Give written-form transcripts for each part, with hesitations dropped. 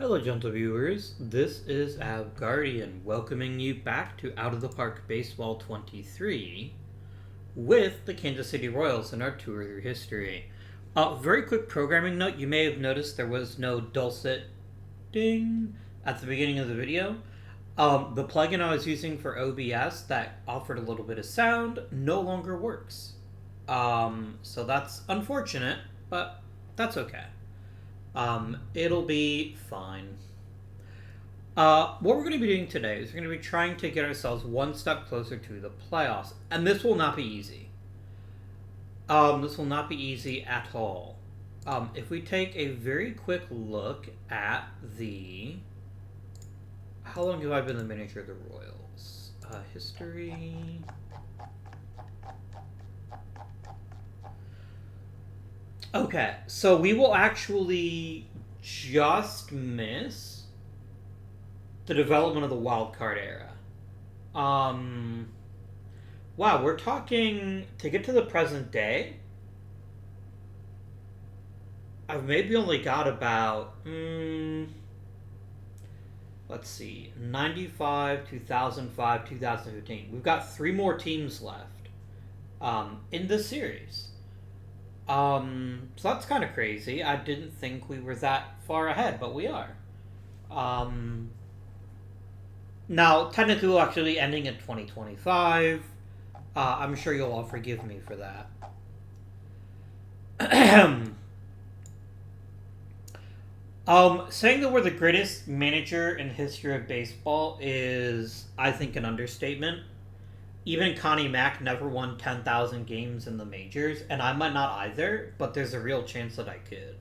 Hello, gentle viewers. This is Guardian welcoming you back to Out of the Park Baseball 23 with the Kansas City Royals in our tour through history. Very quick programming note, you may have noticed there was no dulcet ding at the beginning of the video. The plugin I was using for OBS that offered a little bit of sound no longer works. So that's unfortunate, but that's okay. It'll be fine. What we're going to be doing today is we're going to be trying to get ourselves one step closer to the playoffs. And this will not be easy. This will not be easy at all. If we take a very quick look at the... How long have I been the manager of the Royals? History... Okay, so we will actually just miss the development of the wild card era. Wow, we're talking to get to the present day. I've maybe only got about let's see, 95, 2005, 2015. We've got 3 more teams left in this series. So that's kind of crazy. I didn't think we were that far ahead, but we are. Now, technically, we'll actually ending in 2025. I'm sure you'll all forgive me for that. Saying that we're the greatest manager in the history of baseball is, I think, an understatement. Even Connie Mack never won 10,000 games in the majors, and I might not either, but there's a real chance that I could.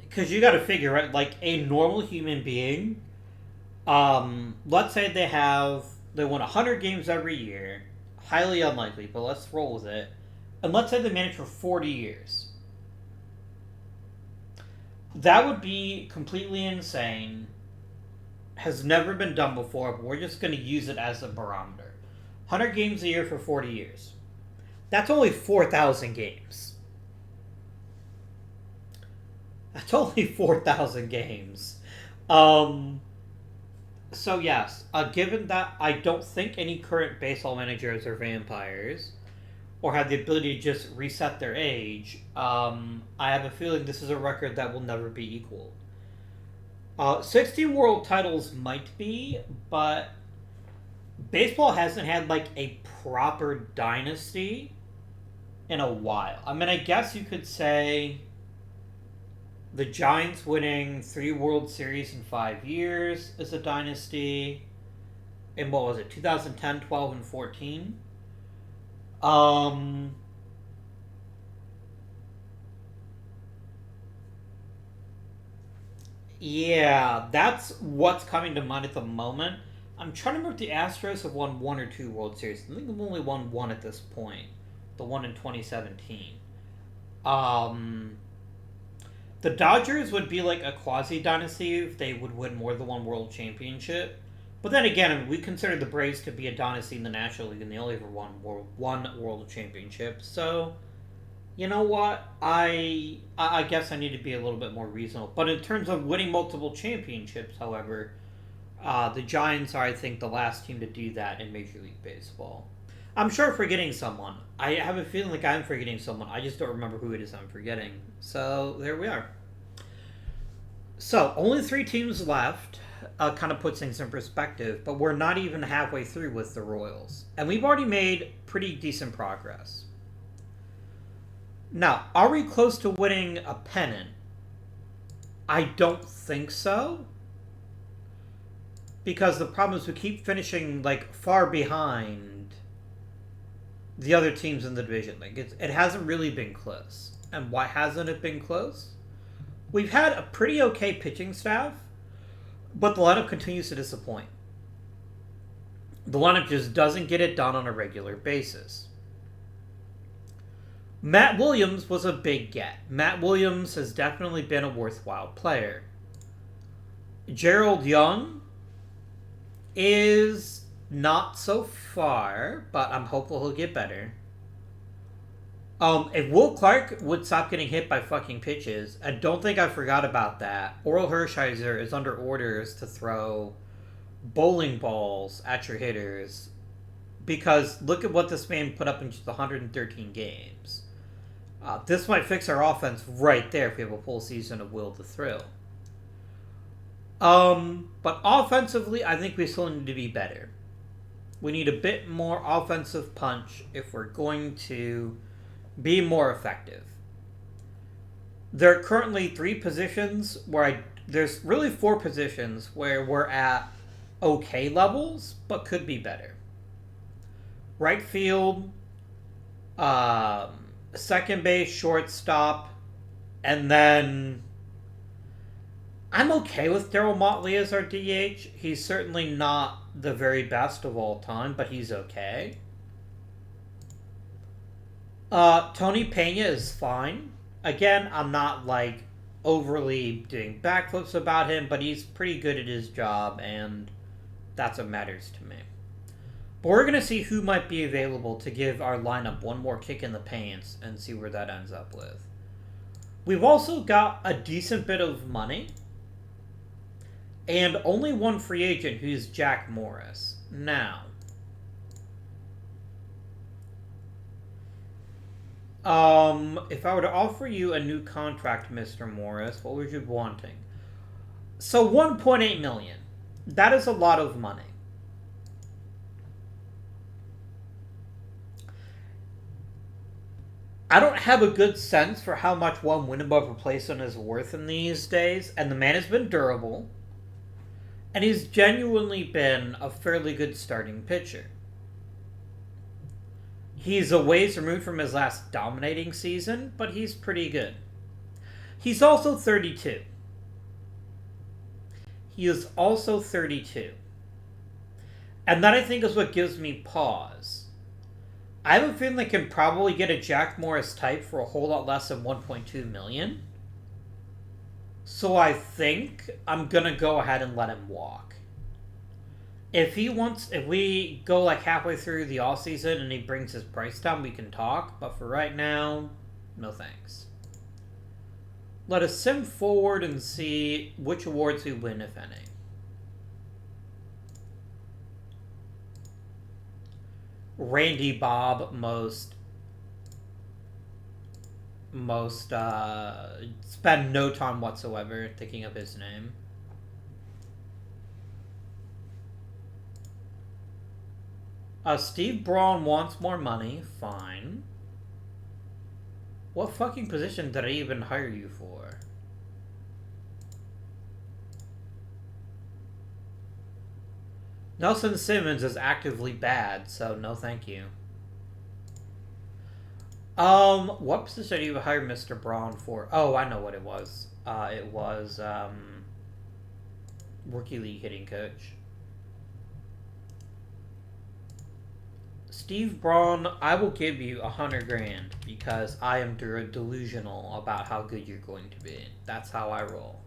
Because you gotta figure, right, like, a normal human being, let's say they won 100 games every year, highly unlikely, but let's roll with it, and let's say they managed for 40 years. That would be completely insane. Has never been done before, but we're just going to use it as a barometer. 100 games a year for 40 years. That's only 4,000 games. That's only 4,000 games. So yes, given that I don't think any current baseball managers are vampires, or have the ability to just reset their age, I have a feeling this is a record that will never be equaled. 60 world titles might be, but baseball hasn't had like a proper dynasty in a while. I mean, I guess you could say the Giants winning 3 World Series in 5 years is a dynasty. In what was it, 2010, 12, and 14? Yeah, that's what's coming to mind at the moment. I'm trying to remember if the Astros have won 1 or 2 World Series. I think they've only won 1 at this point. The one in 2017. The Dodgers would be like a quasi-dynasty if they would win more than 1 World Championship. But then again, I mean, we consider the Braves to be a dynasty in the National League, and they only ever won 1 World Championship. So... You know what? I guess I need to be a little bit more reasonable. But in terms of winning multiple championships, however, the Giants are, I think, the last team to do that in Major League Baseball. I'm sure I'm forgetting someone. I have a feeling like I'm forgetting someone. I just don't remember who it is I'm forgetting. So, there we are. So, only 3 teams left. Kind of puts things in perspective. But we're not even halfway through with the Royals. And we've already made pretty decent progress. Now, are we close to winning a pennant? I don't think so. Because the problem is we keep finishing, like, far behind the other teams in the division. Like, it hasn't really been close. And why hasn't it been close? We've had a pretty okay pitching staff, but the lineup continues to disappoint. The lineup just doesn't get it done on a regular basis. Matt Williams was a big get. Matt Williams has definitely been a worthwhile player. Gerald Young is not so far, but I'm hopeful he'll get better. If Will Clark would stop getting hit by fucking pitches, I don't think I forgot about that. Oral Hershiser is under orders to throw bowling balls at your hitters because look at what this man put up in just 113 games. This might fix our offense right there if we have a full season of Will to thrill. But offensively, I think we still need to be better. We need a bit more offensive punch if we're going to be more effective. There are currently there's really 4 positions where we're at okay levels, but could be better. Right field, second base, shortstop, and then I'm okay with Darryl Motley as our DH. He's certainly not the very best of all time, but he's okay. Tony Pena is fine. Again, I'm not like overly doing backflips about him, but he's pretty good at his job, and that's what matters to me. But we're going to see who might be available to give our lineup one more kick in the pants and see where that ends up with. We've also got a decent bit of money and only one free agent, who's Jack Morris. Now, if I were to offer you a new contract, Mr. Morris, what would you be wanting? So 1.8 million. That is a lot of money. I don't have a good sense for how much one win above replacement is worth in these days, and the man has been durable, and he's genuinely been a fairly good starting pitcher. He's a ways removed from his last dominating season, but he's pretty good. He's also 32. He is also 32. And that, I think, is what gives me pause. I have a feeling they can probably get a Jack Morris type for a whole lot less than 1.2 million. So I think I'm going to go ahead and let him walk. If we go like halfway through the off season and he brings his price down, we can talk. But for right now, no thanks. Let us sim forward and see which awards we win, if any. Randy Bob, most spend no time whatsoever thinking of his name. Steve Braun wants more money. Fine. What fucking position did I even hire you for? Nelson Simmons is actively bad, so no thank you. What position did you hire Mr. Braun for? Oh, I know what it was. It was, Rookie League hitting coach. Steve Braun, I will give you 100 grand because I am delusional about how good you're going to be. That's how I roll.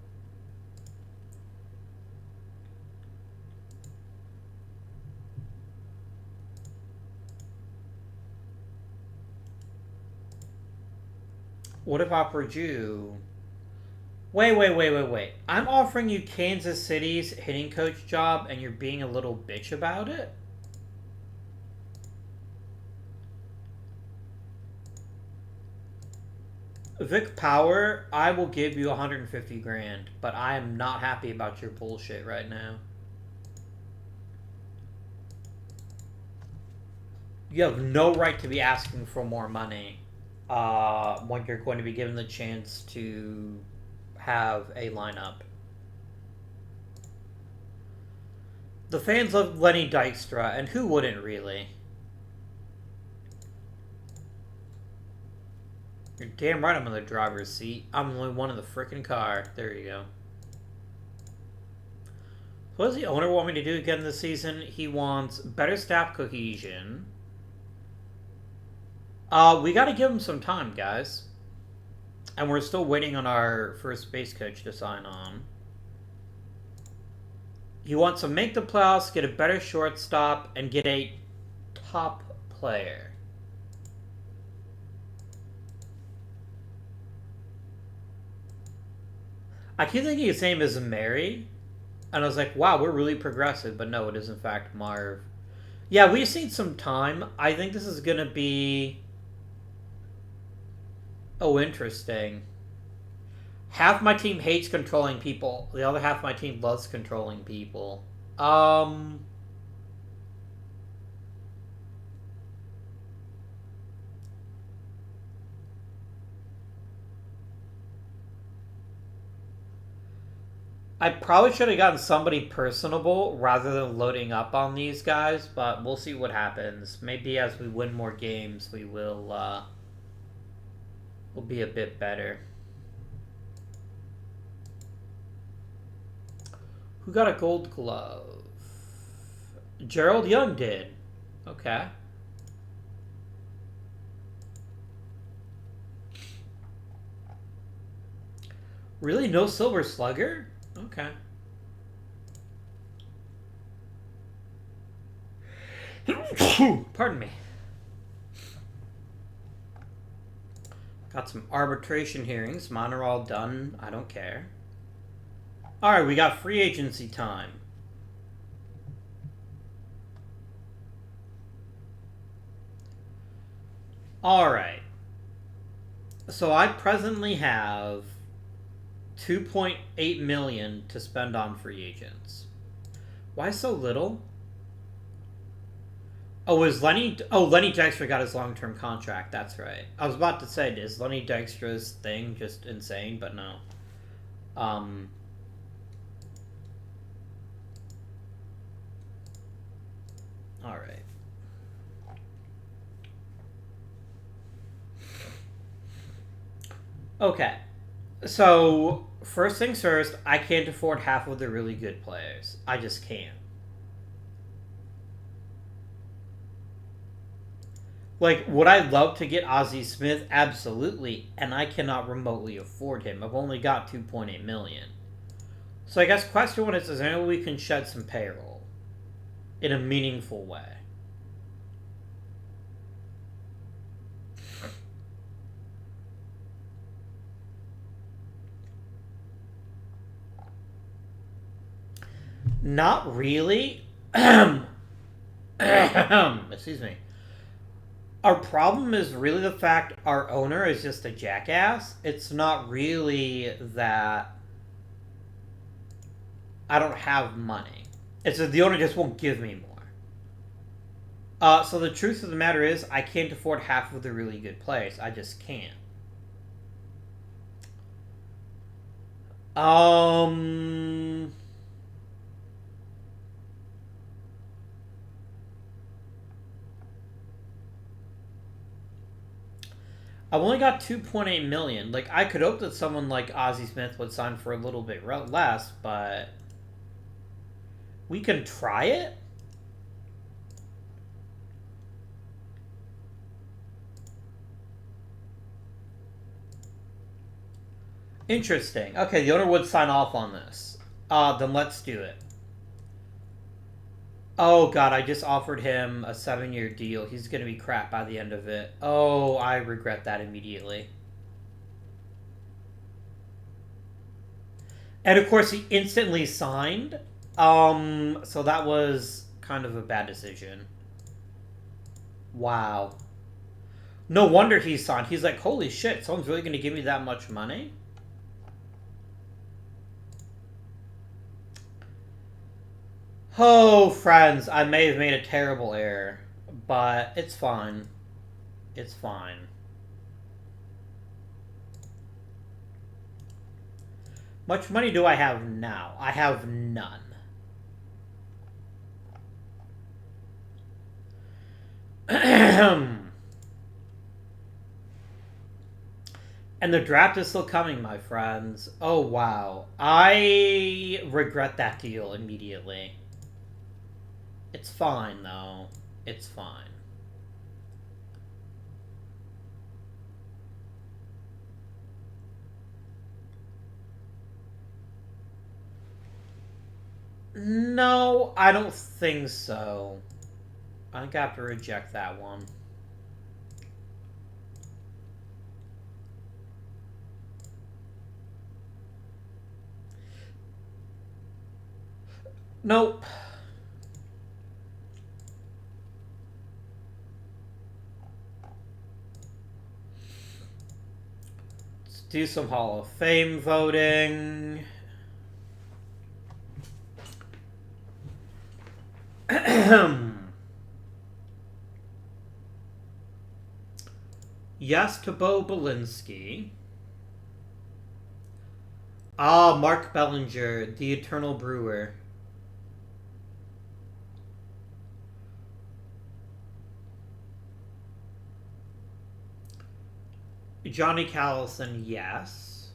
What if I offered you... Wait. I'm offering you Kansas City's hitting coach job and you're being a little bitch about it? Vic Power, I will give you 150 grand, but I am not happy about your bullshit right now. You have no right to be asking for more money when you're going to be given the chance to have a lineup. The fans love Lenny Dykstra, and who wouldn't really? You're damn right I'm in the driver's seat. I'm the only one in the frickin' car. There you go. What does the owner want me to do again this season? He wants better staff cohesion. We gotta give him some time, guys. And we're still waiting on our first base coach to sign on. He wants to make the playoffs, get a better shortstop, and get a top player. I keep thinking his name is Mary, and I was like, wow, we're really progressive, but no, it is in fact Marv. Yeah, we've seen some time. I think this is gonna be... Oh, interesting. Half my team hates controlling people. The other half of my team loves controlling people. Um... I probably should have gotten somebody personable rather than loading up on these guys, but we'll see what happens. Maybe as we win more games, will be a bit better. Who got a gold glove? Gerald Young did. Okay. Really? No Silver Slugger? Okay. Pardon me. Got some arbitration hearings. Mine are all done. I don't care. Alright, we got free agency time. Alright. So I presently have 2.8 million to spend on free agents. Why so little? Oh, is Lenny... Oh, Lenny Dykstra got his long-term contract. That's right. I was about to say, is Lenny Dykstra's thing just insane? But no. Alright. Okay. So, first things first, I can't afford half of the really good players. I just can't. Like, would I love to get Ozzie Smith? Absolutely. And I cannot remotely afford him. I've only got 2.8 million. So I guess question one is there any way we can shed some payroll in a meaningful way? Not really. Excuse me. Our problem is really the fact our owner is just a jackass. It's not really that I don't have money. It's that the owner just won't give me more. So the truth of the matter is I can't afford half of the really good players. I just can't. I've only got 2.8 million. Like, I could hope that someone like Ozzie Smith would sign for a little bit less, but we can try it. Interesting. Okay, the owner would sign off on this. Then let's do it. Oh god, I just offered him a 7-year deal. He's gonna be crap by the end of it. Oh, I regret that immediately. And of course he instantly signed. So that was kind of a bad decision. Wow. No wonder he signed. He's like, holy shit, someone's really gonna give me that much money? Oh, friends, I may have made a terrible error, but it's fine. It's fine. Much money do I have now? I have none. And the draft is still coming, my friends. Oh, wow. I regret that deal immediately. It's fine, though. It's fine. No, I don't think so. I think I have to reject that one. Nope. Let's do some Hall of Fame voting. Yes to Bo Belinsky. Mark Bellinger, the Eternal Brewer. Johnny Callison, yes.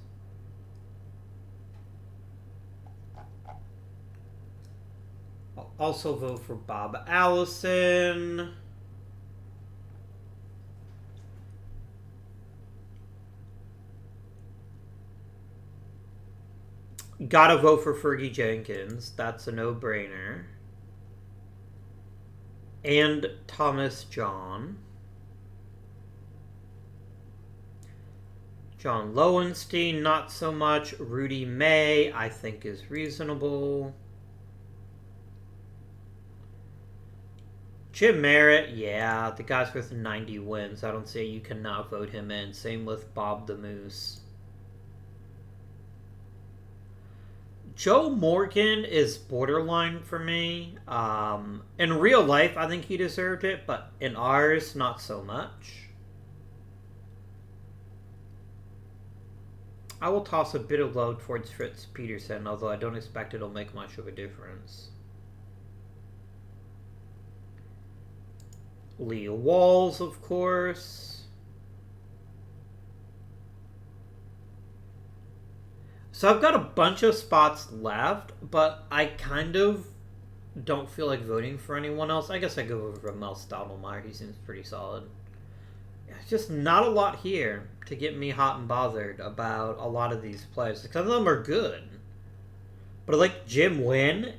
I'll also vote for Bob Allison. Gotta vote for Fergie Jenkins. That's a no-brainer. And Thomas John. John Lowenstein, not so much. Rudy May, I think is reasonable. Jim Merritt, yeah, the guy's worth 90 wins. I don't see you cannot vote him in. Same with Bob the Moose. Joe Morgan is borderline for me. In real life, I think he deserved it, but in ours, not so much. I will toss a bit of load towards Fritz Peterson, although I don't expect it'll make much of a difference. Lee Walls, of course. So I've got a bunch of spots left, but I kind of don't feel like voting for anyone else. I guess I go with Ramel Stottlemyre. He seems pretty solid. It's just not a lot here to get me hot and bothered about a lot of these players. Some of them are good. But like Jim Wynn,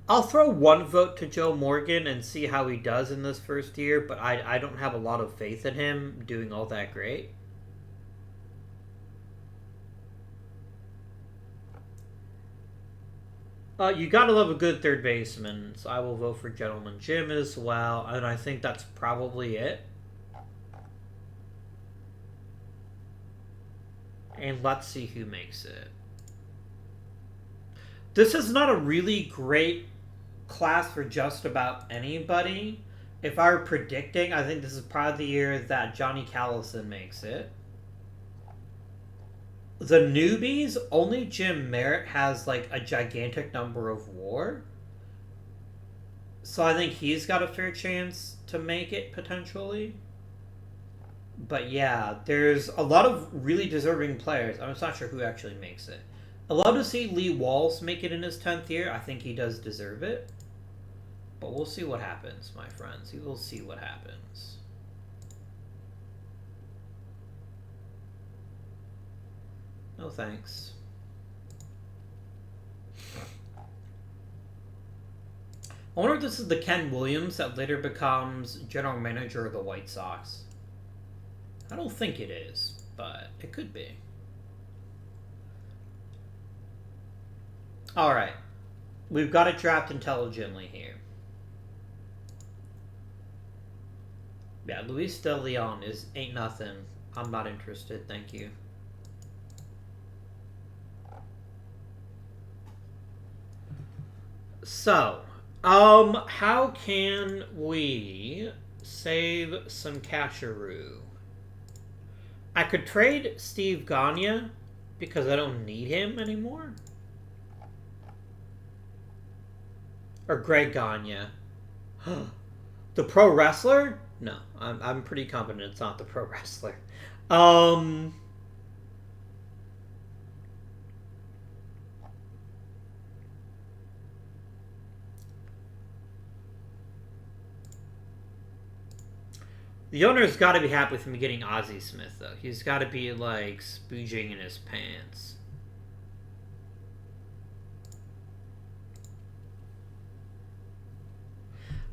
I'll throw one vote to Joe Morgan and see how he does in this first year, but I don't have a lot of faith in him doing all that great. You gotta love a good third baseman, so I will vote for Gentleman Jim as well, and I think that's probably it. And let's see who makes it. This is not a really great class for just about anybody. If I were predicting, I think this is probably the year that Johnny Callison makes it. The newbies, only Jim Merritt has like a gigantic number of WAR. So I think he's got a fair chance to make it potentially. But yeah, there's a lot of really deserving players. I'm just not sure who actually makes it. I'd love to see Lee Walls make it in his 10th year. I think he does deserve it. But we'll see what happens, my friends. We will see what happens. No thanks. I wonder if this is the Ken Williams that later becomes general manager of the White Sox. I don't think it is, but it could be. Alright. We've got to draft intelligently here. Yeah, Luis De Leon ain't nothing. I'm not interested, thank you. So, how can we save some casharoo? I could trade Steve Gagne because I don't need him anymore. Or Greg Gagne. The pro wrestler? No, I'm pretty confident it's not the pro wrestler. The owner's got to be happy with me getting Ozzie Smith, though. He's got to be, like, spooging in his pants.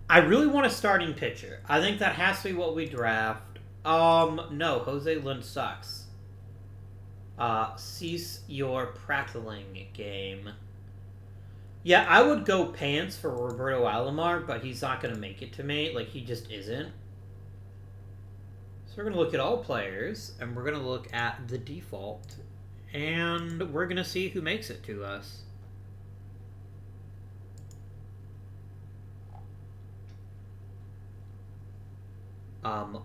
I really want a starting pitcher. I think that has to be what we draft. No, Jose Lynn sucks. Cease your prattling, game. Yeah, I would go pants for Roberto Alomar, but he's not going to make it to me. Like, he just isn't. So we're going to look at all players, and we're going to look at the default. And we're going to see who makes it to us.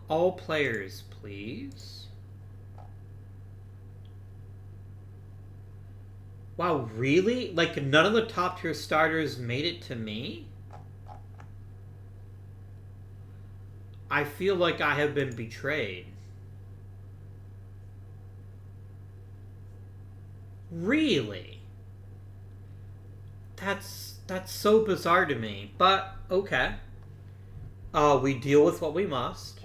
All players, please. Wow, really? Like, none of the top tier starters made it to me? I feel like I have been betrayed. Really? That's so bizarre to me. But, okay. We deal with what we must.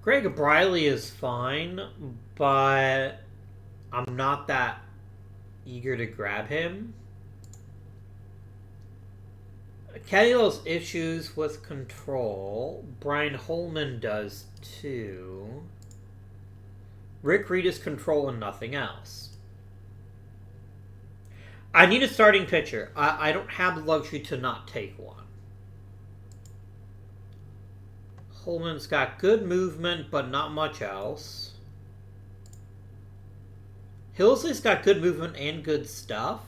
Greg Briley is fine, but I'm not that eager to grab him. Kenny has issues with control. Brian Holman does too. Rick Reed is control and nothing else. I need a starting pitcher. I don't have the luxury to not take one. Holman's got good movement, but not much else. Hillsley's got good movement and good stuff.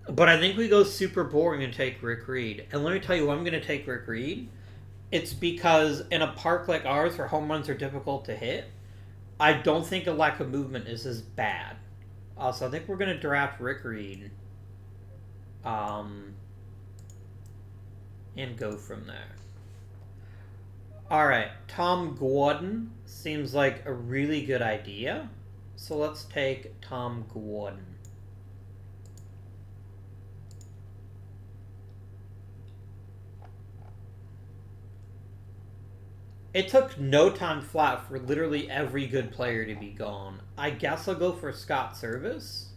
But I think we go super boring and take Rick Reed. And let me tell you why I'm going to take Rick Reed. It's because in a park like ours where home runs are difficult to hit, I don't think a lack of movement is as bad. So I think we're going to draft Rick Reed. And go from there. Alright, Tom Gordon seems like a really good idea. So let's take Tom Gordon. It took no time flat for literally every good player to be gone. I guess I'll go for Scott Service.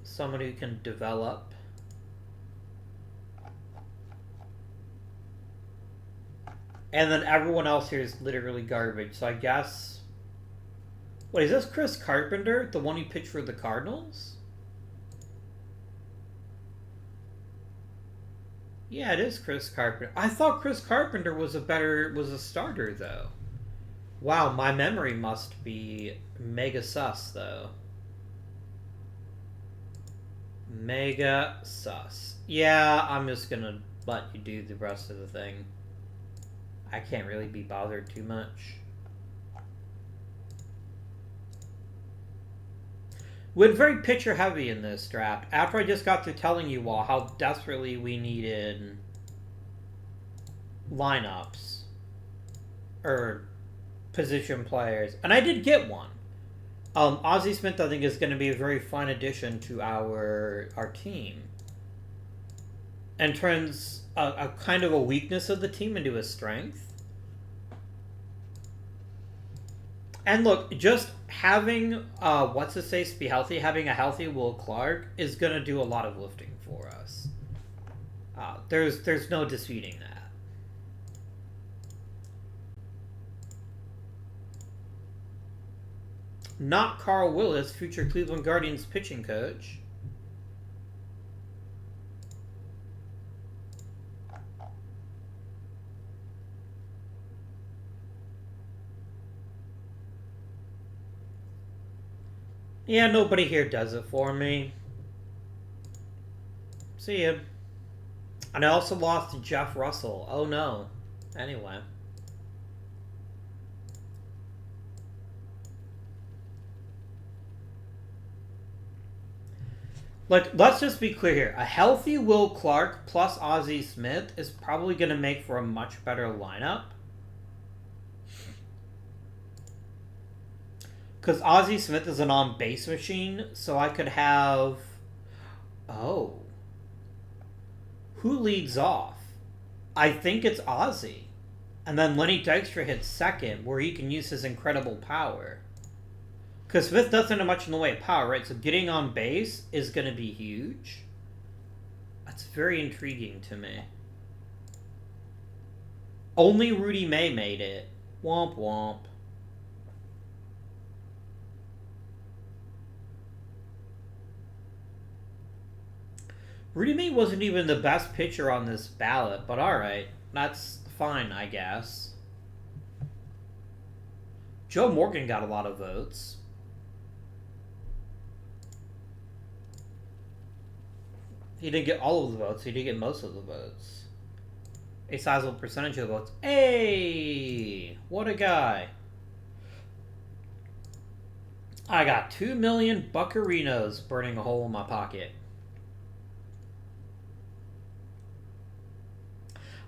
Someone who can develop. And then everyone else here is literally garbage. So I guess... Wait, is this Chris Carpenter? The one who pitched for the Cardinals? Yeah, it is Chris Carpenter. I thought Chris Carpenter was a starter though. Wow, my memory must be mega sus though. Mega sus. Yeah, I'm just gonna let you do the rest of the thing. I can't really be bothered too much. We went very pitcher heavy in this draft. After I just got through telling you all how desperately we needed lineups or position players, and I did get one. Ozzie Smith, I think, is going to be a very fine addition to our team, and turns a kind of a weakness of the team into a strength. And look, just having what's-his-face be healthy, having a healthy Will Clark is going to do a lot of lifting for us. There's no disputing that. Not Carl Willis, future Cleveland Guardians pitching coach. Yeah, nobody here does it for me. See ya. And I also lost to Jeff Russell. Oh no. Anyway. Like, let's just be clear here. A healthy Will Clark plus Ozzie Smith is probably going to make for a much better lineup. Because Ozzie Smith is an on-base machine, so I could have... Oh. Who leads off? I think it's Ozzie. And then Lenny Dykstra hits second, where he can use his incredible power. Because Smith doesn't have much in the way of power, right? So getting on base is going to be huge. That's very intriguing to me. Only Rudy May made it. Womp womp. Rudy May wasn't even the best pitcher on this ballot, but alright. That's fine, I guess. Joe Morgan got a lot of votes. He didn't get all of the votes. He did get most of the votes. A sizable percentage of the votes. Hey! What a guy. I got 2 million buccarinos burning a hole in my pocket.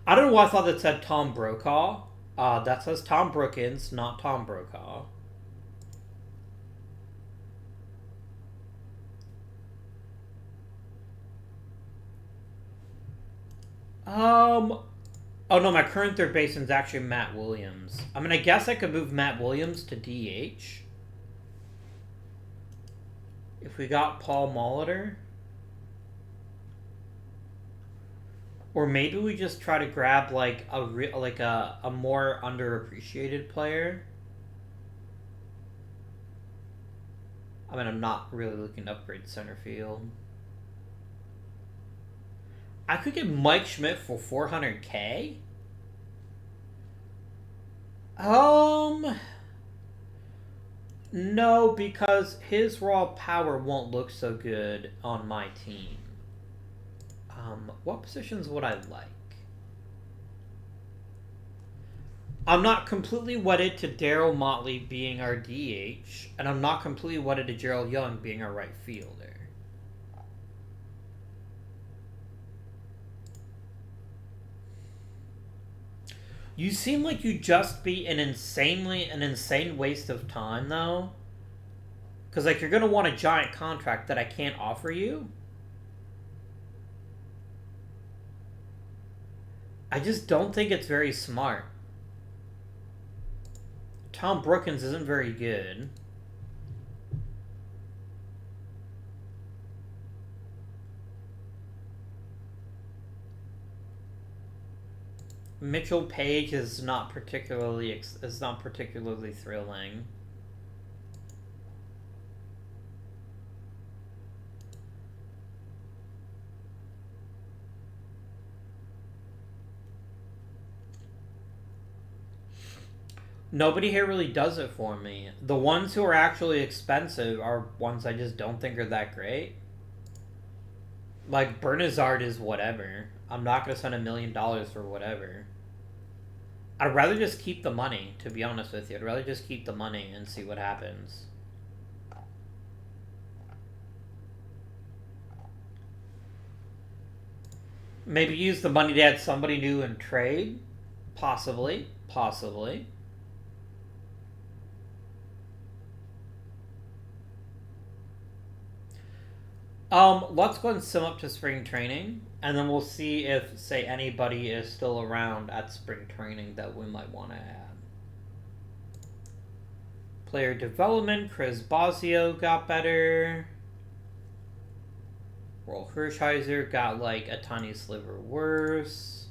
I don't know why I thought that said Tom Brokaw. That says Tom Brookins, not Tom Brokaw. Oh no, my current third baseman is actually Matt Williams. I mean, I guess I could move Matt Williams to DH. If we got Paul Molitor. Or maybe we just try to grab like a more underappreciated player. I mean, I'm not really looking to upgrade center field. I could get Mike Schmidt for $400K. No, because his raw power won't look so good on my team. What positions would I like? I'm not completely wedded to Darryl Motley being our DH, and I'm not completely wedded to Gerald Young being our right fielder. You seem like you'd just be an insane waste of time, though. Because, like, you're going to want a giant contract that I can't offer you. I just don't think it's very smart. Tom Brookins isn't very good. Mitchell Page is not particularly thrilling. Nobody here really does it for me. The ones who are actually expensive are ones I just don't think are that great. Like, Bernazard is whatever. I'm not going to spend $1 million for whatever. I'd rather just keep the money, to be honest with you. I'd rather just keep the money and see what happens. Maybe use the money to add somebody new and trade? Possibly. Possibly. Let's go and sim up to spring training, and then we'll see if, say, anybody is still around at spring training that we might want to add. Player development, Chris Bosio got better. Roll Hershiser got, like, a tiny sliver worse.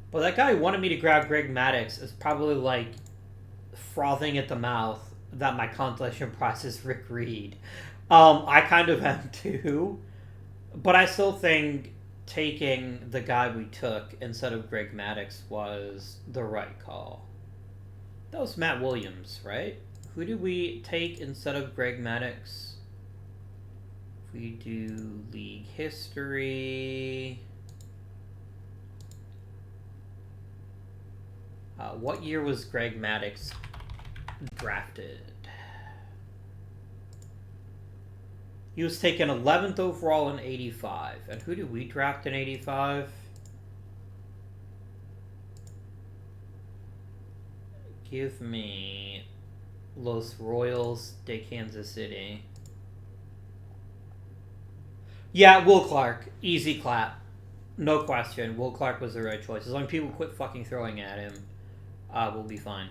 But that guy who wanted me to grab Greg Maddux is probably, like, frothing at the mouth that my consolation prize is Rick Reed. I kind of am too. But I still think taking the guy we took instead of Greg Maddux was the right call. That was Matt Williams, right? Who did we take instead of Greg Maddux? If we do league history... what year was Greg Maddux drafted? He was taken 11th overall in 85. And who did we draft in 85? Give me Los Royals de Kansas City. Yeah, Will Clark. Easy clap. No question. Will Clark was the right choice. As long as people quit fucking throwing at him, we'll be fine.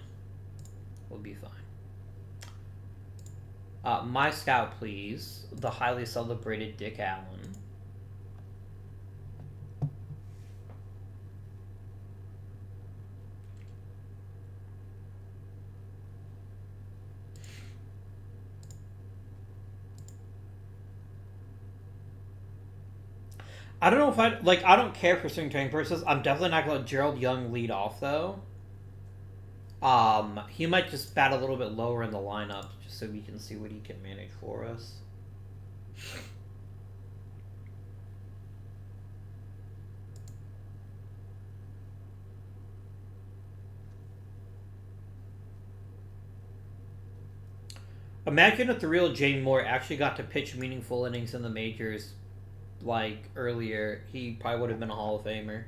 We'll be fine. My scout, please. The highly celebrated Dick Allen. I don't know if I don't care for swing training purposes. I'm definitely not going to let Gerald Young lead off, though. He might just bat a little bit lower in the lineup, just so we can see what he can manage for us. Imagine if the real Jamie Moore actually got to pitch meaningful innings in the majors, like, earlier. He probably would have been a Hall of Famer.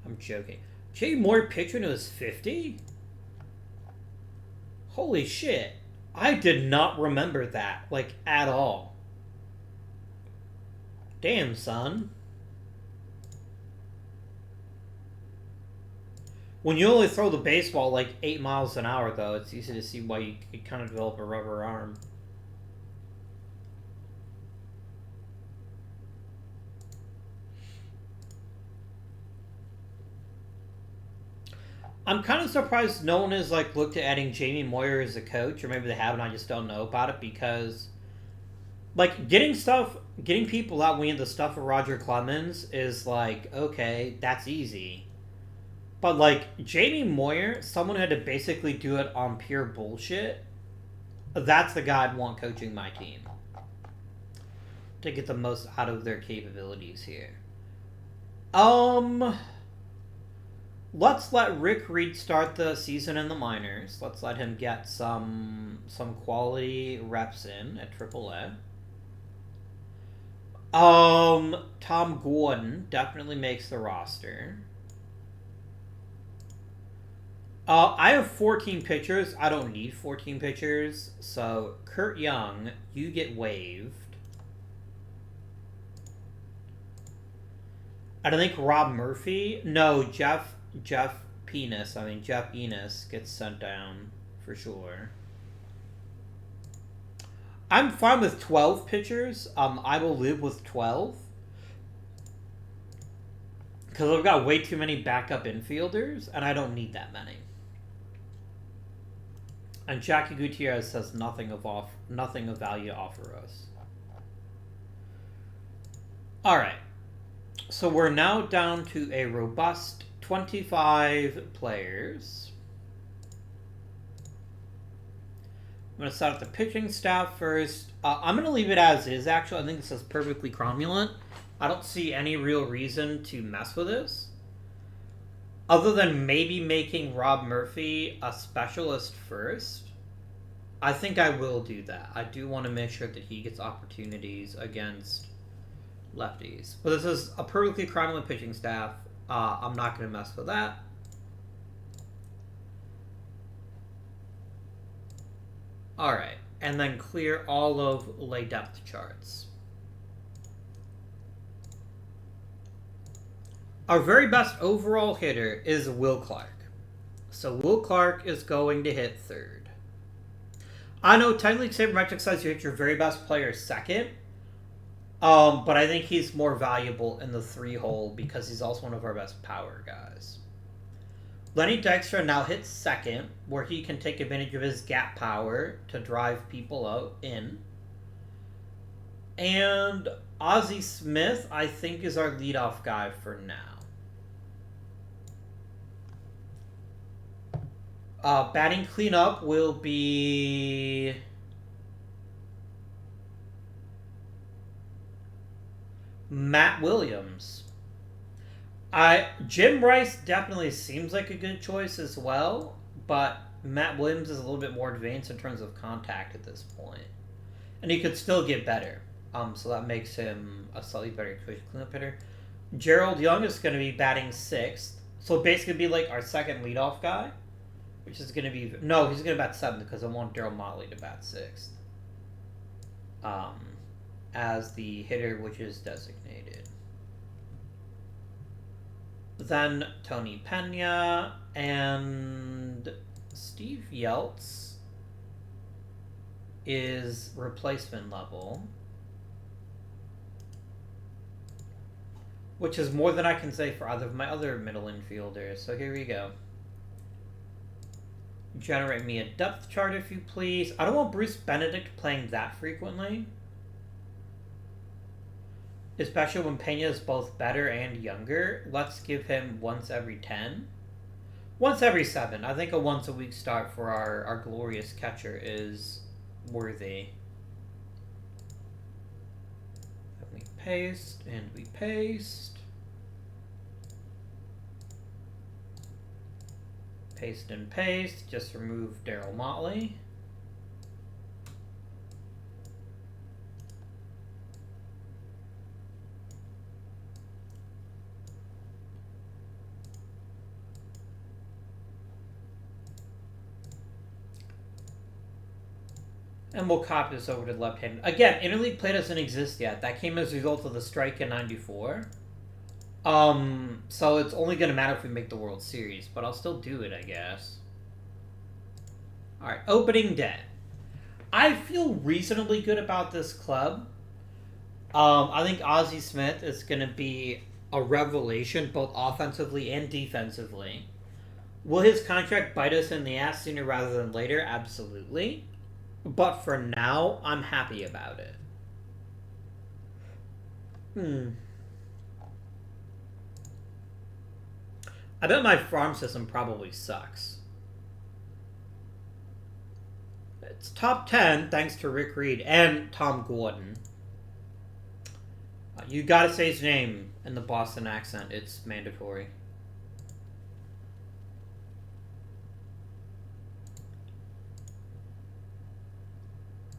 I'm joking. Jamie Moore pitched when he was 50? Holy shit. I did not remember that, like, at all. Damn, son. When you only throw the baseball like 8 miles an hour, though, it's easy to see why you could kind of develop a rubber arm. I'm kind of surprised no one has like looked at adding Jamie Moyer as a coach, or maybe they have and I just don't know about it, because like getting people out winning the stuff of Roger Clemens is like, okay, that's easy. But like Jamie Moyer, someone who had to basically do it on pure bullshit, that's the guy I'd want coaching my team to get the most out of their capabilities here. Let's let Rick Reed start the season in the minors. Let's let him get some quality reps in at AAA. Tom Gordon definitely makes the roster. I have 14 pitchers. I don't need 14 pitchers. So, Kurt Young, you get waived. I don't think Rob Murphy. No, Jeff Enos gets sent down for sure. I'm fine with 12 pitchers. I will live with 12. Because I've got way too many backup infielders, and I don't need that many. And Jackie Gutierrez has nothing of value to offer us. Alright. So we're now down to a robust 25 players. I'm going to start with the pitching staff first. I'm going to leave it as is, actually. I think this is perfectly cromulent. I don't see any real reason to mess with this. Other than maybe making Rob Murphy a specialist first. I think I will do that. I do want to make sure that he gets opportunities against lefties. But this is a perfectly cromulent pitching staff. I'm not going to mess with that. Alright. And then clear all of lay depth charts. Our very best overall hitter is Will Clark. So Will Clark is going to hit third. I know technically sabermetric says you hit your very best player second. But I think he's more valuable in the 3-hole because he's also one of our best power guys. Lenny Dykstra now hits second, where he can take advantage of his gap power to drive people out in. And Ozzie Smith, I think, is our leadoff guy for now. Batting cleanup will be Matt Williams. Jim Rice definitely seems like a good choice as well, but Matt Williams is a little bit more advanced in terms of contact at this point. And he could still get better. So that makes him a slightly better cleanup hitter. Gerald Young is going to be batting 6th. So basically be like our second leadoff guy. Which is going to be... No, he's going to bat 7th because I want Daryl Motley to bat 6th. As the hitter which is designated. Then Tony Pena and Steve Yeltsin is replacement level, which is more than I can say for either of my other middle infielders. So here we go. Generate me a depth chart if you please. I don't want Bruce Benedict playing that frequently, especially when Pena is both better and younger. Let's give him once every 10. Once every 7. I think a once a week start for our glorious catcher is worthy. And we paste, and we paste. Paste and paste. Just remove Daryl Motley. And we'll copy this over to the left hand. Again, interleague play doesn't exist yet. That came as a result of the strike in '94. So it's only going to matter if we make the World Series, but I'll still do it, I guess. Alright, opening day. I feel reasonably good about this club. I think Ozzie Smith is going to be a revelation, both offensively and defensively. Will his contract bite us in the ass sooner rather than later? Absolutely. But for now, I'm happy about it. I bet my farm system probably sucks. It's top 10 thanks to Rick Reed and Tom Gordon. You gotta say his name in the Boston accent. It's mandatory.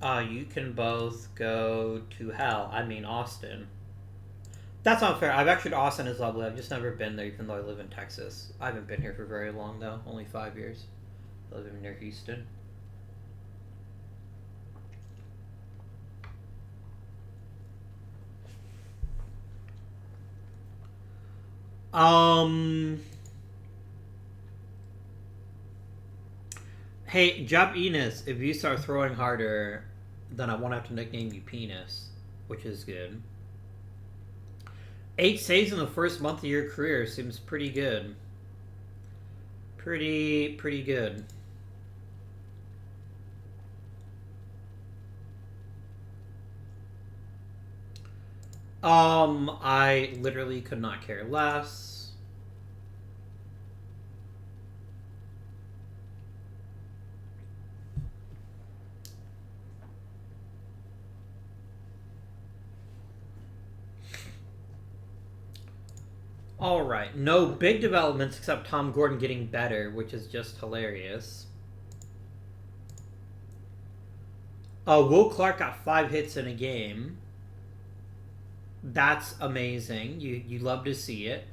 You can both go to hell. I mean Austin. That's not fair. I've actually, Austin is lovely. I've just never been there, even though I live in Texas. I haven't been here for very long, though. Only 5 years. I live near Houston. Hey, Job Enos, if you start throwing harder, then I won't have to nickname you Penis, which is good. 8 saves in the first month of your career seems pretty good. Pretty good. I literally could not care less. Alright, no big developments except Tom Gordon getting better, which is just hilarious. Will Clark got 5 hits in a game. That's amazing. You love to see it.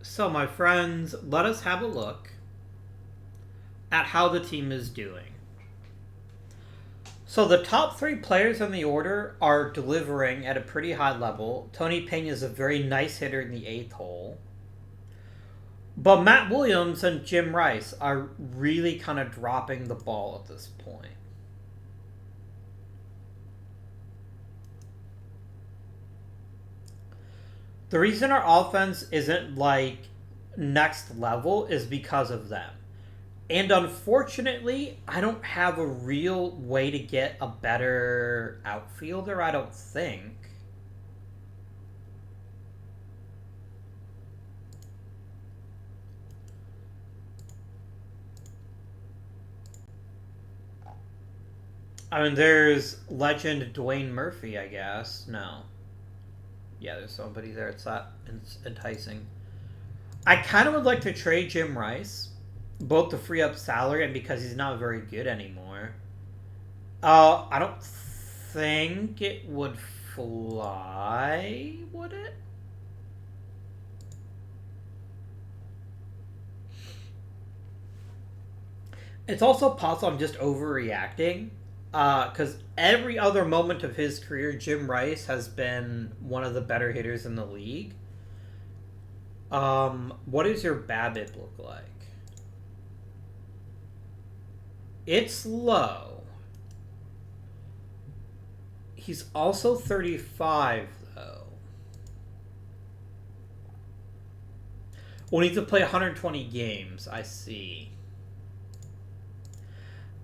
So, my friends, let us have a look at how the team is doing. So the top 3 players in the order are delivering at a pretty high level. Tony Pena is a very nice hitter in the 8th hole. But Matt Williams and Jim Rice are really kind of dropping the ball at this point. The reason our offense isn't like next level is because of them. And unfortunately, I don't have a real way to get a better outfielder, I don't think. I mean, there's legend Dwayne Murphy, I guess. No. Yeah, there's somebody there. It's not enticing. I kind of would like to trade Jim Rice, both to free up salary and because he's not very good anymore. I don't think it would fly, would it? It's also possible I'm just overreacting. Because every other moment of his career, Jim Rice has been one of the better hitters in the league. What does your BABIP look like? It's low. He's also 35, though. We'll need to play 120 games, I see.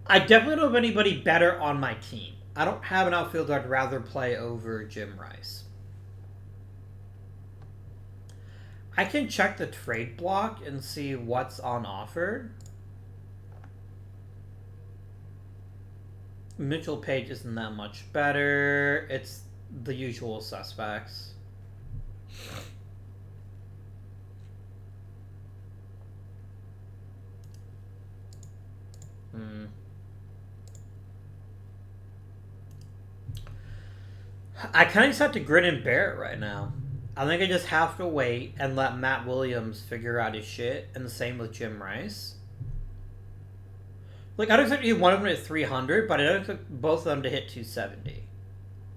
I definitely don't have anybody better on my team. I don't have an outfielder I'd rather play over Jim Rice. I can check the trade block and see what's on offer. Mitchell Page isn't that much better. It's the usual suspects. I kind of just have to grin and bear it right now. I think I just have to wait and let Matt Williams figure out his shit, and the same with Jim Rice. Like, I don't expect one of them to hit 300, but I don't expect both of them to hit 270.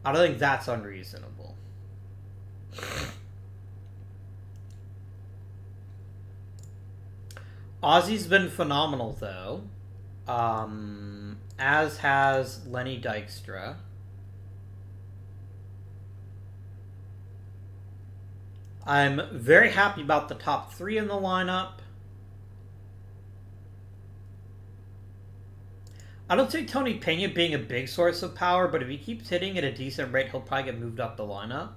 I don't think that's unreasonable. Ozzy's been phenomenal, though. As has Lenny Dykstra. I'm very happy about the top 3 in the lineup. I don't see Tony Pena being a big source of power, but if he keeps hitting at a decent rate, he'll probably get moved up the lineup.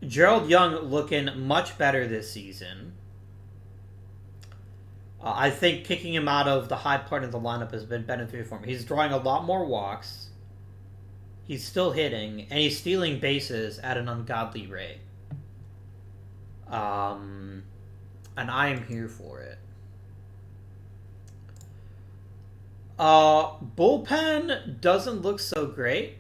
Gerald Young looking much better this season. I think kicking him out of the high part of the lineup has been beneficial for him. He's drawing a lot more walks. He's still hitting, and he's stealing bases at an ungodly rate. And I am here for it. Bullpen doesn't look so great.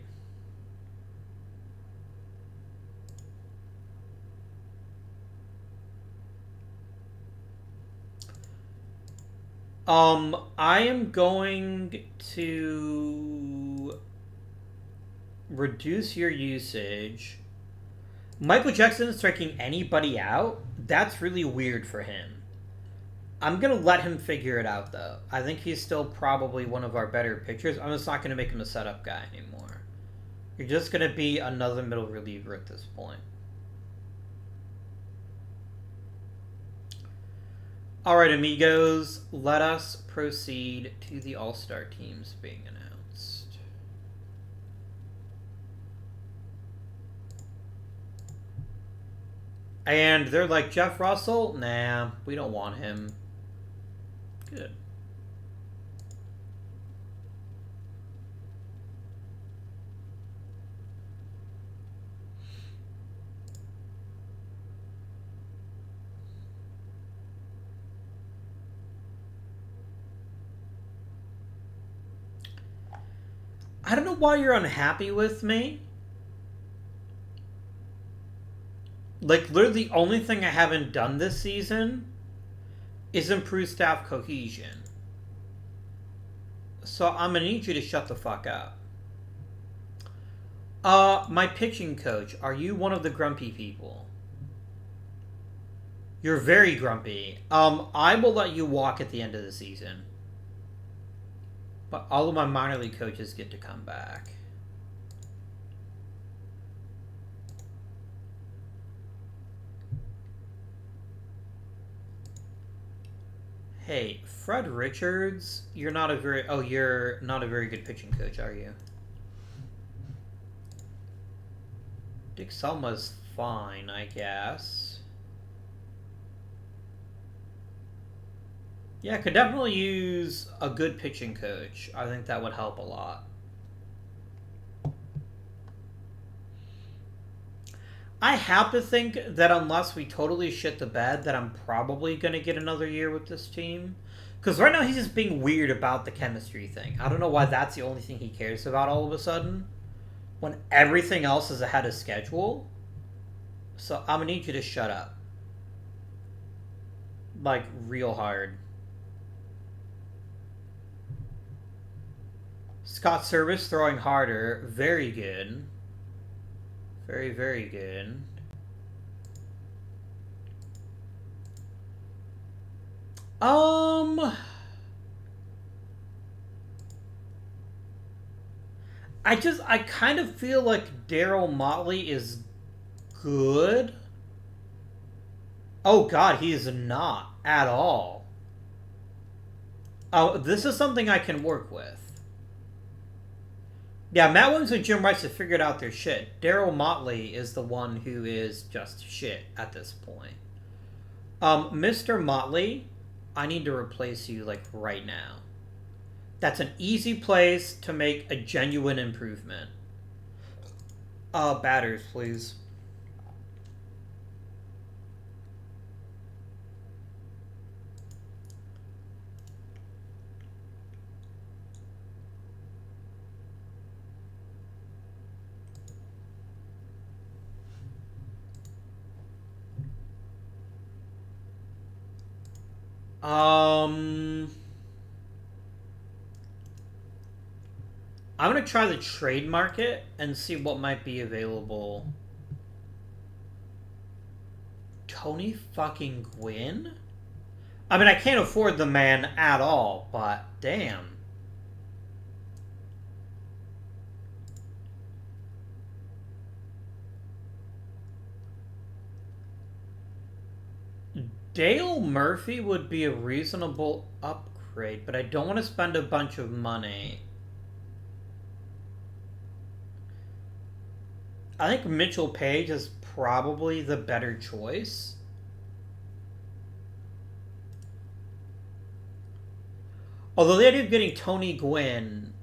I am going to reduce your usage. Michael Jackson striking anybody out? That's really weird for him. I'm going to let him figure it out, though. I think he's still probably one of our better pitchers. I'm just not going to make him a setup guy anymore. You're just going to be another middle reliever at this point. Alright, amigos. Let us proceed to the All-Star teams being announced. And they're like, Jeff Russell? Nah, we don't want him. Good. I don't know why you're unhappy with me. Like, literally the only thing I haven't done this season is improve staff cohesion. So I'm going to need you to shut the fuck up. My pitching coach, are you one of the grumpy people? You're very grumpy. I will let you walk at the end of the season. But all of my minor league coaches get to come back. Hey, Fred Richards, you're not a very good pitching coach, are you? Dick Selma's fine, I guess. Yeah, could definitely use a good pitching coach. I think that would help a lot. I have to think that unless we totally shit the bed, that I'm probably going to get another year with this team. Because right now he's just being weird about the chemistry thing. I don't know why that's the only thing he cares about all of a sudden, when everything else is ahead of schedule. So I'm going to need you to shut up. Like, real hard. Scott Service throwing harder. Very good. Very, very good. I kind of feel like Daryl Motley is good. Oh god, he is not at all. Oh, this is something I can work with. Yeah, Matt Williams and Jim Rice have figured out their shit. Daryl Motley is the one who is just shit at this point. Mr. Motley, I need to replace you, like, right now. That's an easy place to make a genuine improvement. Batters, please. I'm gonna try the trade market and see what might be available. Tony fucking Gwynn? I mean, I can't afford the man at all, but damn. Dale Murphy would be a reasonable upgrade, but I don't want to spend a bunch of money. I think Mitchell Page is probably the better choice. Although the idea of getting Tony Gwynn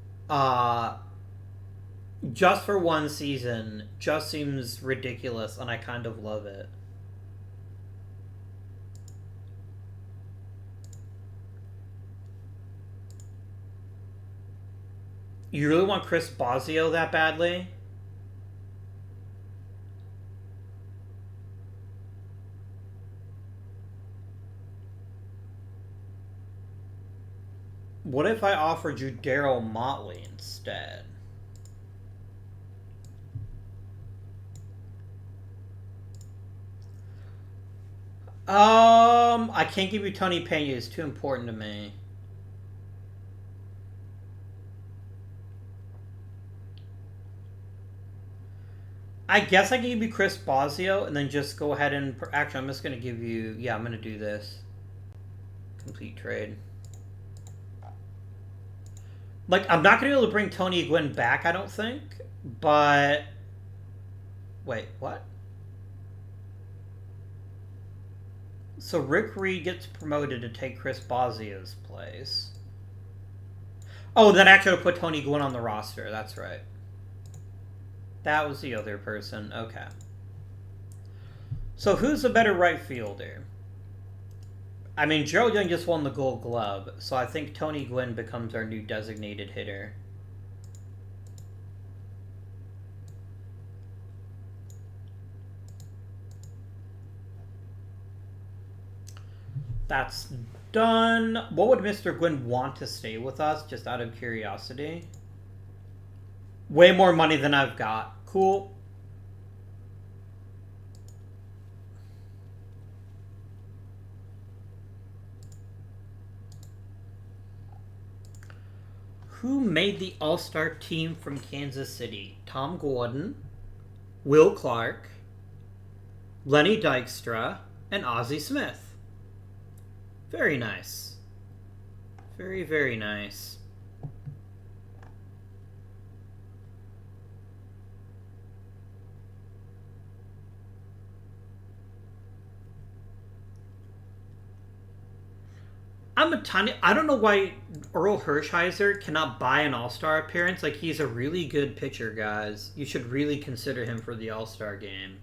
just for one season just seems ridiculous, and I kind of love it. You really want Chris Bosio that badly? What if I offered you Daryl Motley instead? I can't give you Tony Pena. It's too important to me. I guess I can give you Chris Bosio and then just go ahead and... Actually, I'm just going to give you... Yeah, I'm going to do this. Complete trade. Like, I'm not going to be able to bring Tony Gwynn back, I don't think. But... Wait, what? So Rick Reed gets promoted to take Chris Bosio's place. Oh, then actually put Tony Gwynn on the roster. That's right. That was the other person. Okay. So who's the better right fielder? I mean, Gerald Young just won the Gold Glove, so I think Tony Gwynn becomes our new designated hitter. That's done. What would Mr. Gwynn want to stay with us, just out of curiosity? Way more money than I've got. Cool. Who made the All-Star team from Kansas City? Tom Gordon, Will Clark, Lenny Dykstra, and Ozzie Smith. Very nice. Very, very nice. I don't know why Earl Hershiser cannot buy an All-Star appearance. Like, he's a really good pitcher, guys. You should really consider him for the All-Star game.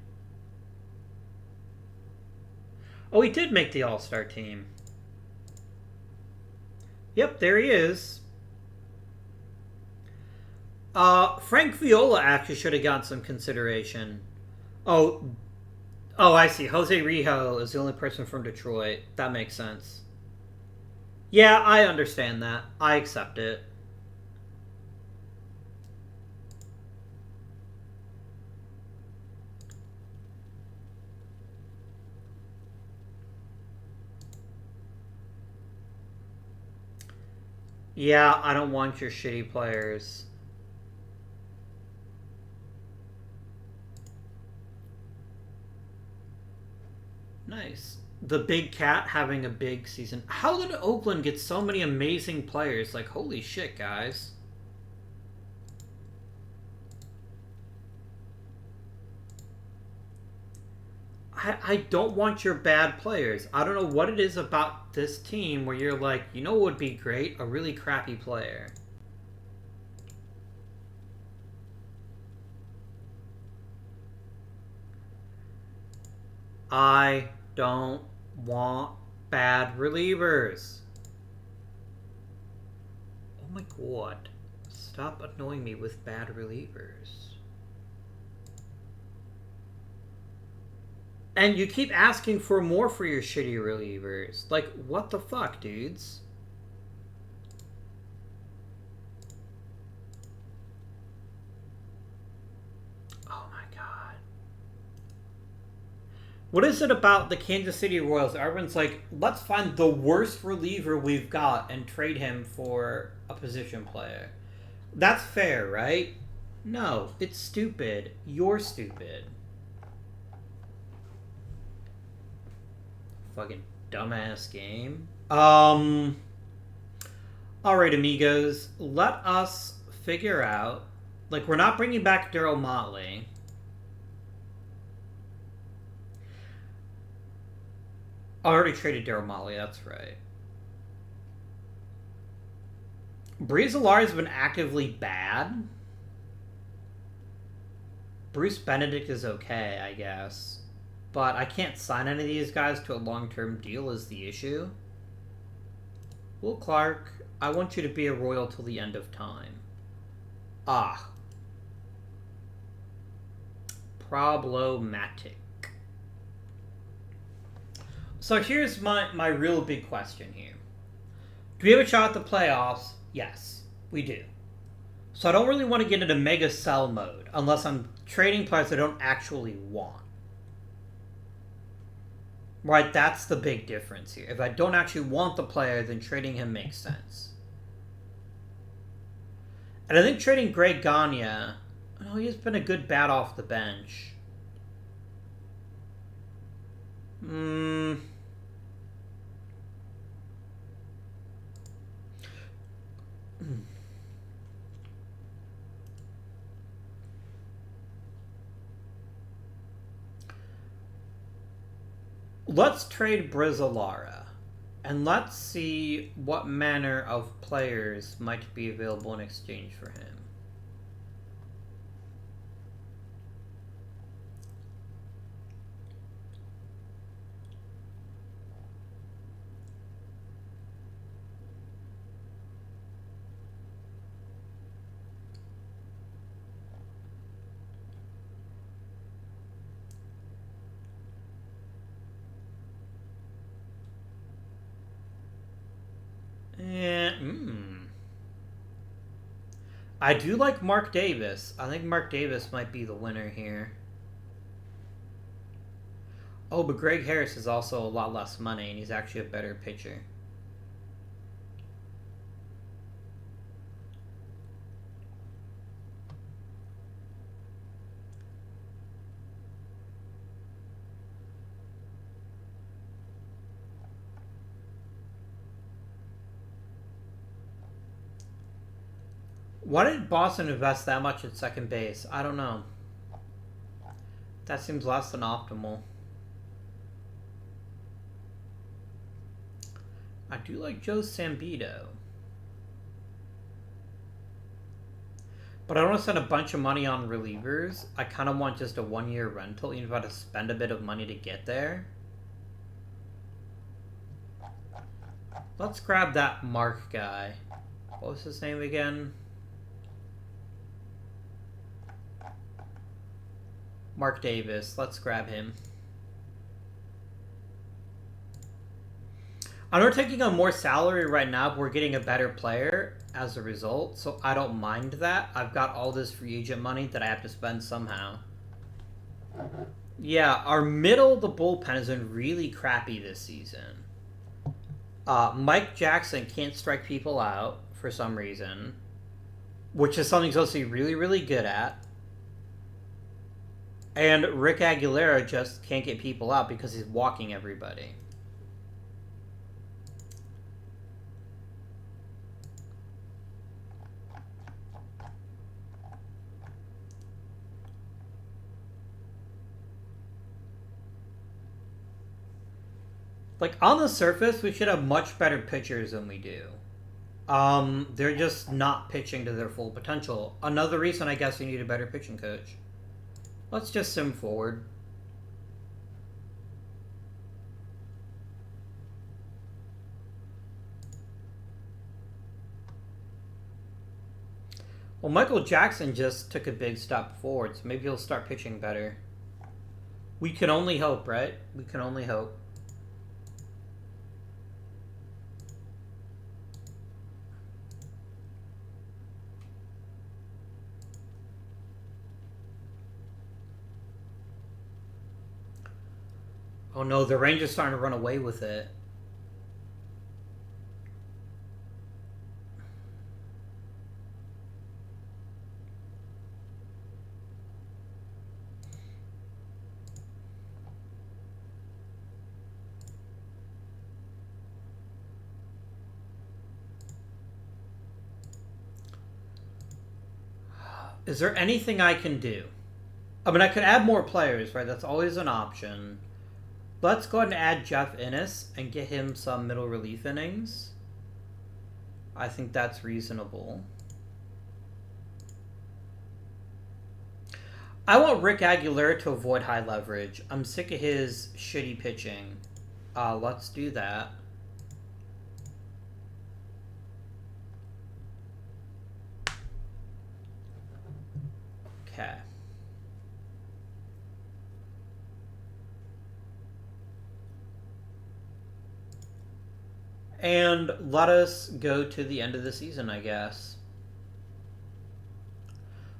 Oh, he did make the All-Star team. Yep, there he is. Frank Viola actually should have gotten some consideration. Oh, I see. Jose Rijo is the only person from Detroit. That makes sense. Yeah, I understand that. I accept it. Yeah, I don't want your shitty players. Nice. The big cat having a big season. How did Oakland get so many amazing players? Like, holy shit, guys. I don't want your bad players. I don't know what it is about this team where you're like, you know what would be great? A really crappy player. I don't want bad relievers. Oh my god. Stop annoying me with bad relievers. And you keep asking for more for your shitty relievers. Like, what the fuck, dudes? Oh my god. What is it about the Kansas City Royals? Everyone's like, let's find the worst reliever we've got and trade him for a position player. That's fair, right? No, it's stupid. You're stupid. Fucking dumbass game. Alright, amigos. Let us figure out. Like, we're not bringing back Daryl Motley. I already traded Daryl Motley, that's right. Breezelaar has been actively bad. Bruce Benedict is okay, I guess. But I can't sign any of these guys to a long-term deal is the issue. Will Clark, I want you to be a Royal till the end of time. Ah. Problematic. So here's my real big question here. Do we have a shot at the playoffs? Yes, we do. So I don't really want to get into mega sell mode unless I'm trading players I don't actually want. Right, that's the big difference here. If I don't actually want the player, then trading him makes sense. And I think trading Greg Gagne, oh, he's been a good bat off the bench. Let's trade Brizolara, and let's see what manner of players might be available in exchange for him. I do like Mark Davis. I think Mark Davis might be the winner here. Oh, but Greg Harris is also a lot less money, and he's actually a better pitcher. Why did Boston invest that much at second base? I don't know. That seems less than optimal. I do like Joe Sambito. But I don't want to spend a bunch of money on relievers. I kind of want just a one-year rental, even if I have to spend a bit of money to get there. Let's grab that Mark guy. What was his name again? Mark Davis. Let's grab him. I know we're taking on more salary right now, but we're getting a better player as a result, so I don't mind that. I've got all this free agent money that I have to spend somehow. Yeah, our middle of the bullpen has been really crappy this season. Mike Jackson can't strike people out, for some reason, which is something Chelsea really, really good at. And Rick Aguilera just can't get people out because he's walking everybody. Like, on the surface, we should have much better pitchers than we do. They're just not pitching to their full potential. Another reason, I guess, you need a better pitching coach. Let's just sim forward. Well, Michael Jackson just took a big step forward, so maybe he'll start pitching better. We can only hope, right? We can only hope. Oh no, the Rangers starting to run away with it. Is there anything I can do? I mean, I could add more players, right? That's always an option. Let's go ahead and add Jeff Innes and get him some middle relief innings. I think that's reasonable. I want Rick Aguilera to avoid high leverage. I'm sick of his shitty pitching. Let's do that. Okay. And let us go to the end of the season, I guess.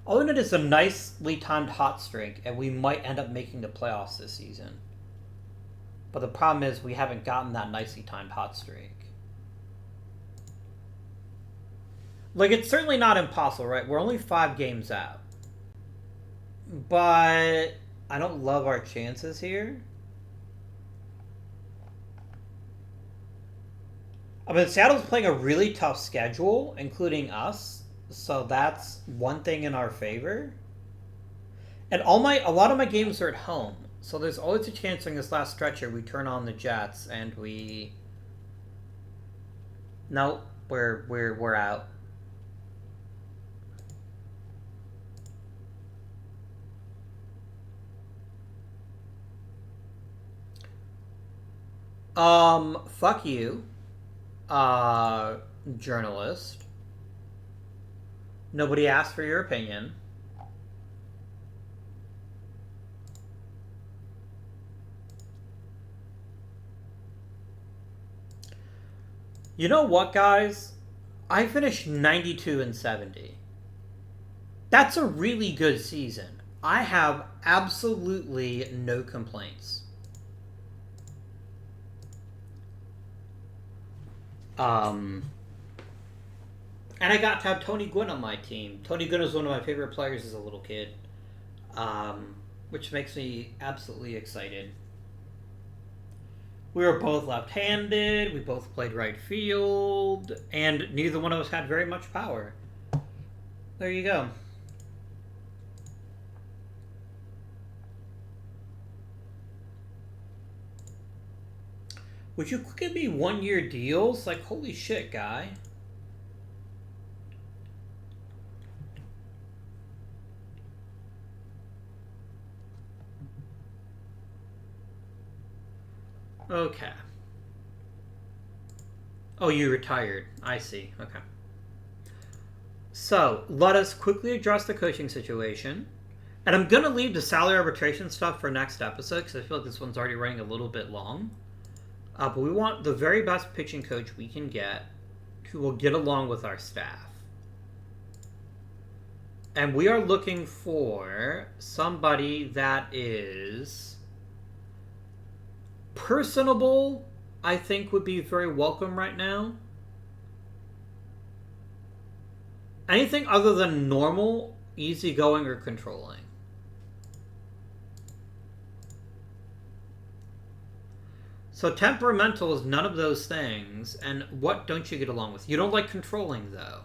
All in it is a nicely timed hot streak, and we might end up making the playoffs this season. But the problem is we haven't gotten that nicely timed hot streak. Like, it's certainly not impossible, right? We're only 5 games out. But I don't love our chances here. I mean, Seattle's playing a really tough schedule, including us. So that's one thing in our favor. And a lot of my games are at home. So there's always a chance in this last stretch here we turn on the Jets and we... No, we're out. Fuck you. Journalist. Nobody asked for your opinion. You know what, guys? I finished 92 and 70. That's a really good season. I have absolutely no complaints. And I got to have Tony Gwynn on my team. Tony Gwynn was one of my favorite players as a little kid, which makes me absolutely excited. We were both left-handed, we both played right field, and neither one of us had very much power. There you go. Would you give me 1-year deals? Like, holy shit, guy. Okay. Oh, you retired. I see. Okay. So, let us quickly address the coaching situation. And I'm going to leave the salary arbitration stuff for next episode because I feel like this one's already running a little bit long. But we want the very best pitching coach we can get who will get along with our staff. And we are looking for somebody that is personable, I think would be very welcome right now. Anything other than normal, easygoing, or controlling. So temperamental is none of those things. And what don't you get along with? You don't like controlling, though.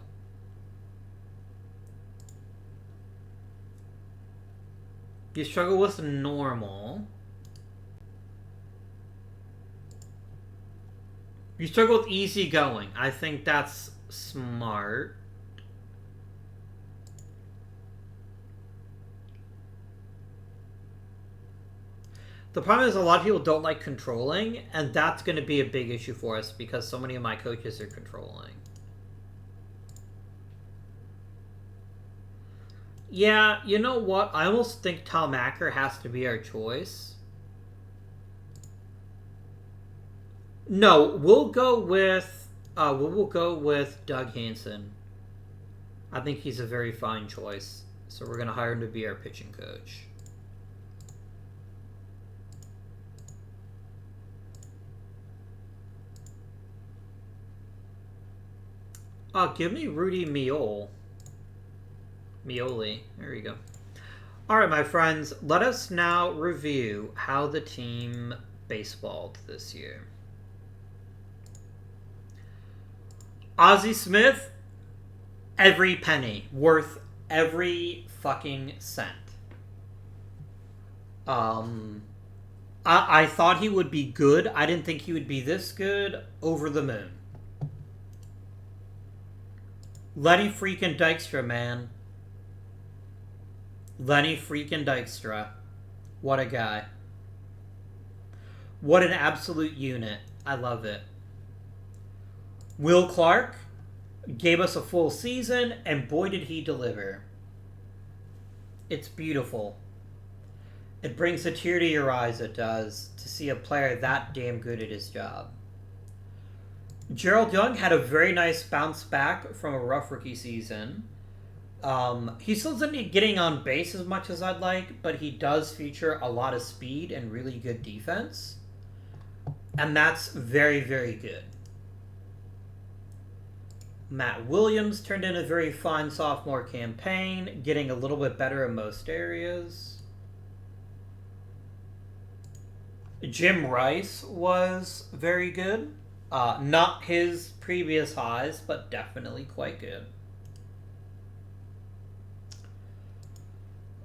You struggle with normal. You struggle with easygoing. I think that's smart. The problem is a lot of people don't like controlling, and that's going to be a big issue for us because so many of my coaches are controlling. Yeah, you know what? I almost think Tom Acker has to be our choice. No, we'll go with we'll go with Doug Hansen. I think he's a very fine choice. So we're gonna hire him to be our pitching coach. Give me Rudy Mioli. There you go. Alright, my friends, let us now review how the team baseballed this year. Ozzie Smith, every penny, worth every fucking cent. I thought he would be good. I didn't think he would be this good. Over the moon. Lenny freaking Dykstra, man. Lenny freaking Dykstra. What a guy. What an absolute unit. I love it. Will Clark gave us a full season, and boy did he deliver. It's beautiful. It brings a tear to your eyes, it does, to see a player that damn good at his job. Gerald Young had a very nice bounce back from a rough rookie season. He still isn't getting on base as much as I'd like, but he does feature a lot of speed and really good defense. And that's very, very good. Matt Williams turned in a very fine sophomore campaign, getting a little bit better in most areas. Jim Rice was very good. Not his previous highs, but definitely quite good.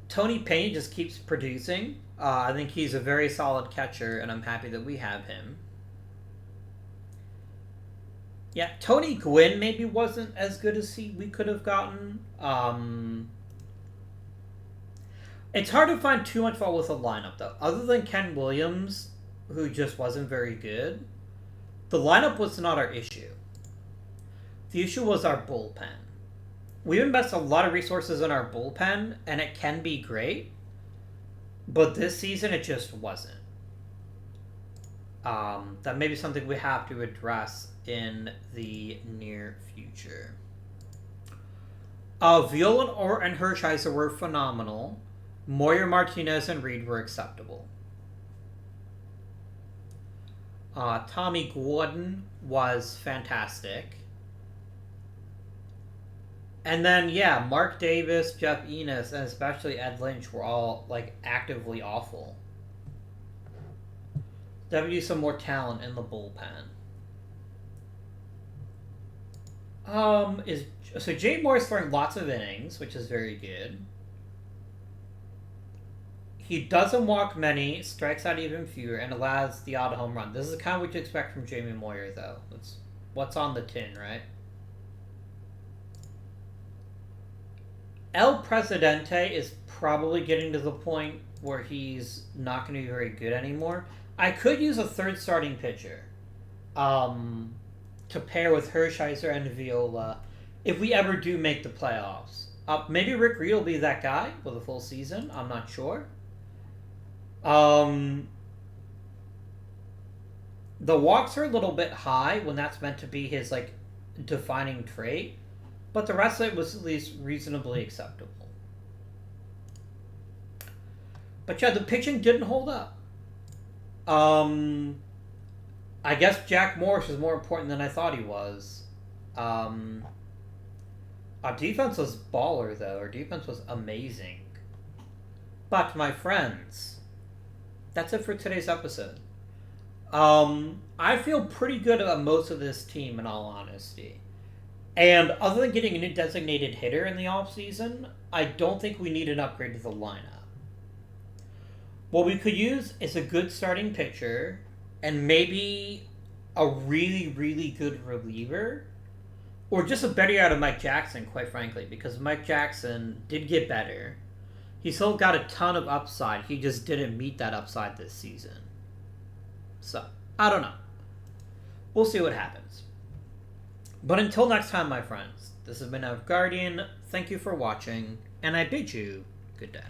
Tony Payne just keeps producing. I think he's a very solid catcher, and I'm happy that we have him. Yeah, Tony Gwynn maybe wasn't as good as we could have gotten. It's hard to find too much fault with the lineup, though. Other than Ken Williams, who just wasn't very good, the lineup was not our issue. The issue was our bullpen. We've invested a lot of resources in our bullpen, and it can be great, but this season it just wasn't. That may be something we have to address in the near future. Viola and Hershiser were phenomenal. Moyer, Martinez, and Reed were acceptable. Tommy Gordon was fantastic. And then, yeah, Mark Davis, Jeff Enos, and especially Ed Lynch were all, like, actively awful. There would be some more talent in the bullpen. So Jay Moore's throwing lots of innings, which is very good. He doesn't walk many, strikes out even fewer, and allows the odd home run. This is kind of what you expect from Jamie Moyer, though. That's what's on the tin, right? El Presidente is probably getting to the point where he's not going to be very good anymore. I could use a third starting pitcher to pair with Hershiser and Viola if we ever do make the playoffs. Maybe Rick Reed will be that guy with a full season. I'm not sure. The walks are a little bit high when that's meant to be his, like, defining trait, but the rest of it was at least reasonably acceptable. But yeah, the pitching didn't hold up. I guess Jack Morris was more important than I thought he was. Our defense was baller, though. Our defense was amazing. But, my friends, that's it for today's episode. I feel pretty good about most of this team, in all honesty. And other than getting a new designated hitter in the offseason, I don't think we need an upgrade to the lineup. What we could use is a good starting pitcher and maybe a really, really good reliever. Or just a better out of Mike Jackson, quite frankly, because Mike Jackson did get better. He still got a ton of upside. He just didn't meet that upside this season. So, I don't know. We'll see what happens. But until next time, my friends, this has been Guardian. Thank you for watching, and I bid you good day.